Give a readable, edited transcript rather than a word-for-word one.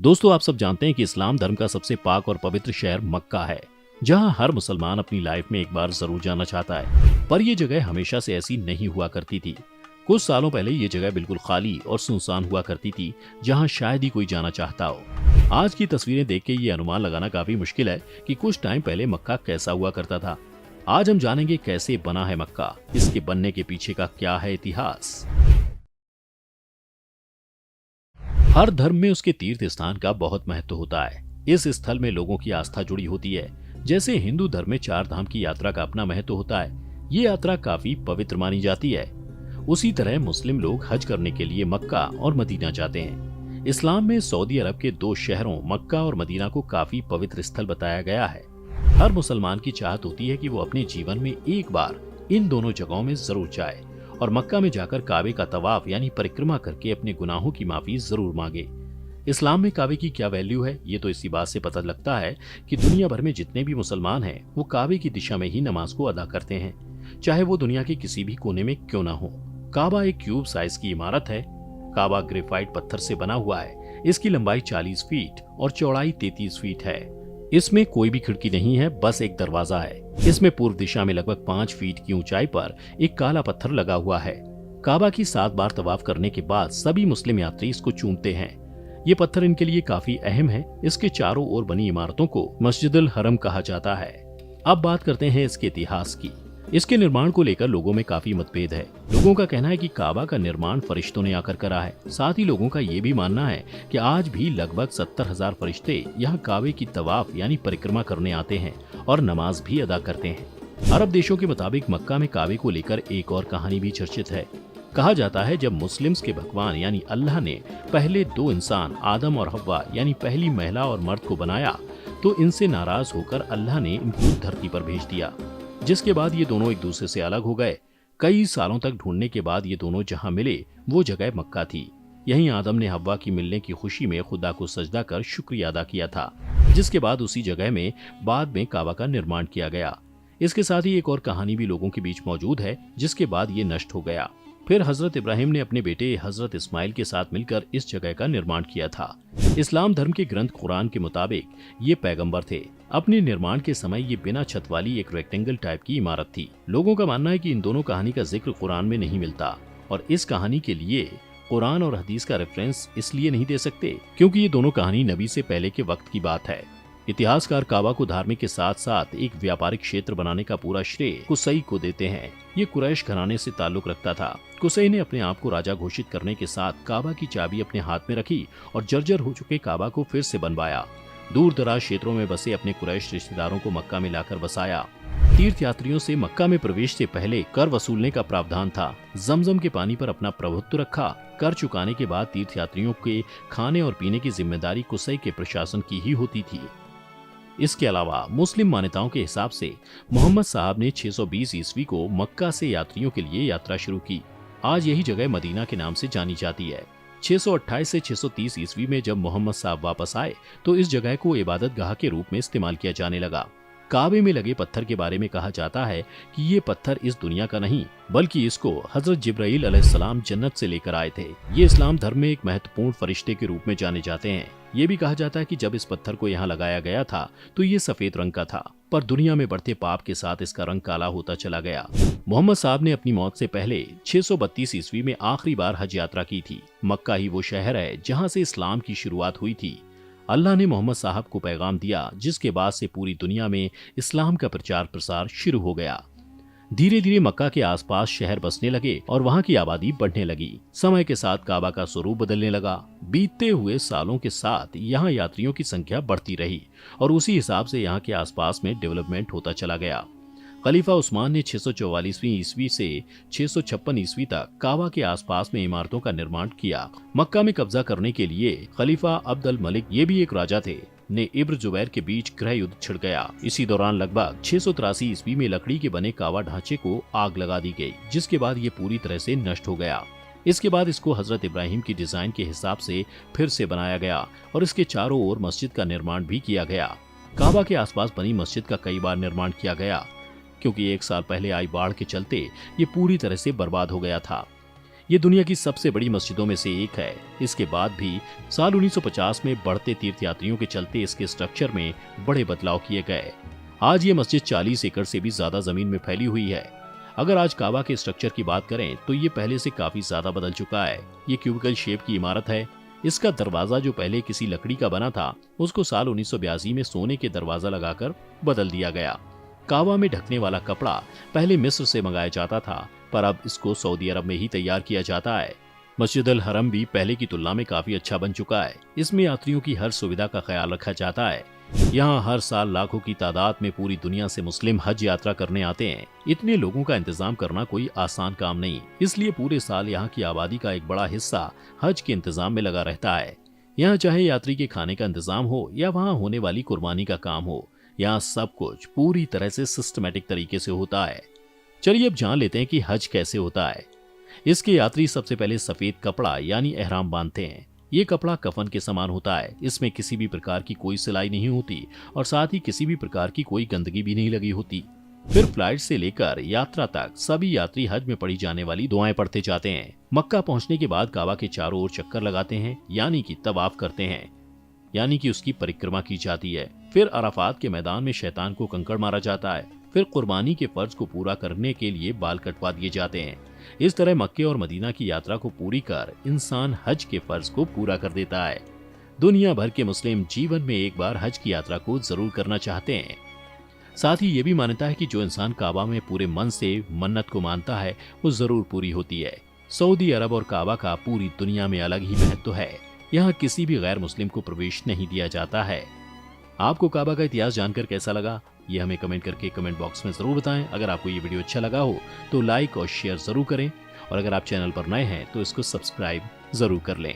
दोस्तों, आप सब जानते हैं कि इस्लाम धर्म का सबसे पाक और पवित्र शहर मक्का है, जहां हर मुसलमान अपनी लाइफ में एक बार जरूर जाना चाहता है। पर यह जगह हमेशा से ऐसी नहीं हुआ करती थी। कुछ सालों पहले ये जगह बिल्कुल खाली और सुनसान हुआ करती थी, जहां शायद ही कोई जाना चाहता हो। आज की तस्वीरें देख के ये अनुमान लगाना काफी मुश्किल है कि कुछ टाइम पहले मक्का कैसा हुआ करता था। आज हम जानेंगे कैसे बना है मक्का, इसके बनने के पीछे का क्या है इतिहास। हर धर्म में उसके तीर्थ स्थान का बहुत महत्व होता है। इस स्थल में लोगों की आस्था जुड़ी होती है। जैसे हिंदू धर्म में 4 धाम की यात्रा का अपना महत्व होता है। ये यात्रा काफी पवित्र मानी जाती है। उसी तरह मुस्लिम लोग हज करने के लिए मक्का और मदीना जाते हैं। इस्लाम में सऊदी अरब के 2 शहरों मक्का और मदीना को काफी पवित्र स्थल बताया गया है। हर मुसलमान की चाहत होती है कि वो अपने जीवन में एक बार इन दोनों जगहों में जरूर जाए और मक्का में जाकर काबे का तवाफ यानी परिक्रमा करके अपने गुनाहों की माफी जरूर मांगे। इस्लाम में काबे की क्या वैल्यू है, ये तो इसी बात से पता लगता है कि दुनिया भर में जितने भी मुसलमान हैं वो काबे की दिशा में ही नमाज को अदा करते हैं, चाहे वो दुनिया के किसी भी कोने में क्यों ना हो। काबा एक क्यूब साइज की इमारत है। काबा ग्रेफाइट पत्थर से बना हुआ है। इसकी लंबाई 40 फीट और चौड़ाई 33 फीट है। इसमें कोई भी खिड़की नहीं है, बस एक दरवाजा है। इसमें पूर्व दिशा में लगभग 5 फीट की ऊंचाई पर एक काला पत्थर लगा हुआ है। काबा की 7 बार तवाफ करने के बाद सभी मुस्लिम यात्री इसको चूमते हैं। ये पत्थर इनके लिए काफी अहम है। इसके चारों ओर बनी इमारतों को मस्जिदुल हरम कहा जाता है। अब बात करते हैं इसके इतिहास की। इसके निर्माण को लेकर लोगों में काफी मतभेद है। लोगों का कहना है कि काबा का निर्माण फरिश्तों ने आकर करा है। साथ ही लोगों का ये भी मानना है कि आज भी लगभग 70,000 फरिश्ते यहाँ काबे की तवाफ यानी परिक्रमा करने आते हैं और नमाज भी अदा करते हैं। अरब देशों के मुताबिक मक्का में काबे को लेकर एक और कहानी भी चर्चित है। कहा जाता है जब मुस्लिम्स के भगवान यानी अल्लाह ने पहले 2 इंसान आदम और हव्वा यानी पहली महिला और मर्द को बनाया, तो इनसे नाराज होकर अल्लाह ने इनको धरती पर भेज दिया, जिसके बाद ये दोनों एक दूसरे से अलग हो गए। कई सालों तक ढूंढने के बाद ये दोनों जहां मिले वो जगह मक्का थी। यहीं आदम ने हव्वा की मिलने की खुशी में खुदा को सजदा कर शुक्रिया अदा किया था, जिसके बाद उसी जगह में बाद में काबा का निर्माण किया गया। इसके साथ ही एक और कहानी भी लोगों के बीच मौजूद है, जिसके बाद ये नष्ट हो गया। फिर हजरत इब्राहिम ने अपने बेटे हजरत इस्माइल के साथ मिलकर इस जगह का निर्माण किया था। इस्लाम धर्म के ग्रंथ कुरान के मुताबिक ये पैगंबर थे। अपने निर्माण के समय ये बिना छत वाली एक रेक्टेंगल टाइप की इमारत थी। लोगों का मानना है कि इन दोनों कहानी का जिक्र कुरान में नहीं मिलता और इस कहानी के लिए कुरान और हदीस का रेफरेंस इसलिए नहीं दे सकते क्योंकि ये दोनों कहानी नबी से पहले के वक्त की बात है। इतिहासकार काबा को धार्मिक के साथ साथ एक व्यापारिक क्षेत्र बनाने का पूरा श्रेय कुसई को देते हैं। ये कुरैश घराने से ताल्लुक रखता था। कुसई ने अपने आप को राजा घोषित करने के साथ काबा की चाबी अपने हाथ में रखी और जर्जर हो चुके काबा को फिर से बनवाया। दूर दराज क्षेत्रों में बसे अपने कुरैश रिश्तेदारों को मक्का में लाकर बसाया। तीर्थ यात्रियों से मक्का में प्रवेश से पहले कर वसूलने का प्रावधान था। जमजम के पानी पर अपना प्रभुत्व रखा। कर चुकाने के बाद तीर्थ यात्रियों के खाने और पीने की जिम्मेदारी कुसई के प्रशासन की ही होती थी। इसके अलावा मुस्लिम मान्यताओं के हिसाब से मोहम्मद साहब ने 620 ईस्वी को मक्का से यात्रियों के लिए यात्रा शुरू की। आज यही जगह मदीना के नाम से जानी जाती है। 628 से 630 ईस्वी में जब मोहम्मद साहब वापस आए तो इस जगह को इबादत गाह के रूप में इस्तेमाल किया जाने लगा। काबे में लगे पत्थर के बारे में कहा जाता है कि ये पत्थर इस दुनिया का नहीं, बल्कि इसको हजरत जिब्राइल अलैहिस्सलाम जन्नत से लेकर आए थे। ये इस्लाम धर्म में एक महत्वपूर्ण फरिश्ते के रूप में जाने जाते हैं। ये भी कहा जाता है कि जब इस पत्थर को यहाँ लगाया गया था तो ये सफेद रंग का था, पर दुनिया में बढ़ते पाप के साथ इसका रंग काला होता चला गया। मोहम्मद साहब ने अपनी मौत से पहले 632 ईस्वी में आखिरी बार हज यात्रा की थी। मक्का ही वो शहर है जहाँ से इस्लाम की शुरुआत हुई थी। अल्लाह ने मोहम्मद साहब को पैगाम दिया, जिसके बाद से पूरी दुनिया में इस्लाम का प्रचार प्रसार शुरू हो गया। धीरे धीरे मक्का के आसपास शहर बसने लगे और वहाँ की आबादी बढ़ने लगी। समय के साथ काबा का स्वरूप बदलने लगा। बीतते हुए सालों के साथ यहाँ यात्रियों की संख्या बढ़ती रही और उसी हिसाब से यहाँ के आसपास में डेवलपमेंट होता चला गया। खलीफा उस्मान ने 644वीं ईस्वी से 656 ईस्वी तक काबा के आसपास में इमारतों का निर्माण किया। मक्का में कब्जा करने के लिए खलीफा अब्द अल मलिक, ये भी एक राजा थे, ने इब्र जुबैर के बीच गृह युद्ध छिड़ गया। इसी दौरान लगभग 683 ईस्वी में लकड़ी के बने काबा ढांचे को आग लगा दी गई, जिसके बाद ये पूरी तरह से नष्ट हो गया। इसके बाद इसको हजरत इब्राहिम की डिजाइन के हिसाब से फिर से बनाया गया और इसके चारों ओर मस्जिद का निर्माण भी किया गया। काबा के आसपास बनी मस्जिद का कई बार निर्माण किया गया, क्योंकि 1 साल पहले आई बाढ़ के चलते ये पूरी तरह से बर्बाद हो गया था। ये दुनिया की सबसे बड़ी मस्जिदों में से एक है। इसके बाद भी साल 1950 में बढ़ते तीर्थयात्रियों के चलते इसके स्ट्रक्चर में बड़े बदलाव किए गए। आज ये मस्जिद 40 एकड़ से भी ज्यादा जमीन में फैली हुई है। अगर आज काबा के स्ट्रक्चर की बात करें तो ये पहले से काफी ज्यादा बदल चुका है। ये क्यूबिकल शेप की इमारत है। इसका दरवाजा जो पहले किसी लकड़ी का बना था, उसको साल 1982 में सोने के दरवाजा लगाकर बदल दिया गया। काबा में ढकने वाला कपड़ा पहले मिस्र से मंगाया जाता था, पर अब इसको सऊदी अरब में ही तैयार किया जाता है। मस्जिद अल हरम भी पहले की तुलना में काफी अच्छा बन चुका है। इसमें यात्रियों की हर सुविधा का ख्याल रखा जाता है। यहाँ हर साल लाखों की तादाद में पूरी दुनिया से मुस्लिम हज यात्रा करने आते हैं। इतने लोगों का इंतजाम करना कोई आसान काम नहीं, इसलिए पूरे साल यहाँ की आबादी का एक बड़ा हिस्सा हज के इंतजाम में लगा रहता है। यहाँ चाहे यात्री के खाने का इंतजाम हो या वहाँ होने वाली कुर्बानी का काम हो, यहाँ सब कुछ पूरी तरह से सिस्टमैटिक तरीके से होता है। चलिए अब जान लेते हैं कि हज कैसे होता है। इसके यात्री सबसे पहले सफेद कपड़ा यानी एहराम बांधते हैं। ये कपड़ा कफन के समान होता है। इसमें किसी भी प्रकार की कोई सिलाई नहीं होती और साथ ही किसी भी प्रकार की कोई गंदगी भी नहीं लगी होती। फिर फ्लाइट से लेकर यात्रा तक सभी यात्री हज में पढ़ी जाने वाली दुआएं पढ़ते जाते हैं। मक्का पहुंचने के बाद काबा के चारों ओर चक्कर लगाते हैं, यानी कि तवाफ करते हैं, यानी कि उसकी परिक्रमा की जाती है। फिर अराफात के मैदान में शैतान को कंकड़ मारा जाता है। फिर कुर्बानी के फर्ज को पूरा करने के लिए बाल कटवा दिए जाते हैं। इस तरह मक्के और मदीना की यात्रा को पूरी कर इंसान हज के फर्ज को पूरा कर देता है। दुनिया भर के मुस्लिम जीवन में एक बार हज की यात्रा को जरूर करना चाहते हैं। साथ ही ये भी मान्यता है कि जो इंसान काबा में पूरे मन से मन्नत को मानता है, वो जरूर पूरी होती है। सऊदी अरब और काबा का पूरी दुनिया में अलग ही महत्व है। यहाँ किसी भी गैर मुस्लिम को प्रवेश नहीं दिया जाता है। आपको काबा का इतिहास जानकर कैसा लगा, ये हमें कमेंट करके कमेंट बॉक्स में जरूर बताएं। अगर आपको ये वीडियो अच्छा लगा हो तो लाइक और शेयर जरूर करें, और अगर आप चैनल पर नए हैं तो इसको सब्सक्राइब जरूर कर लें।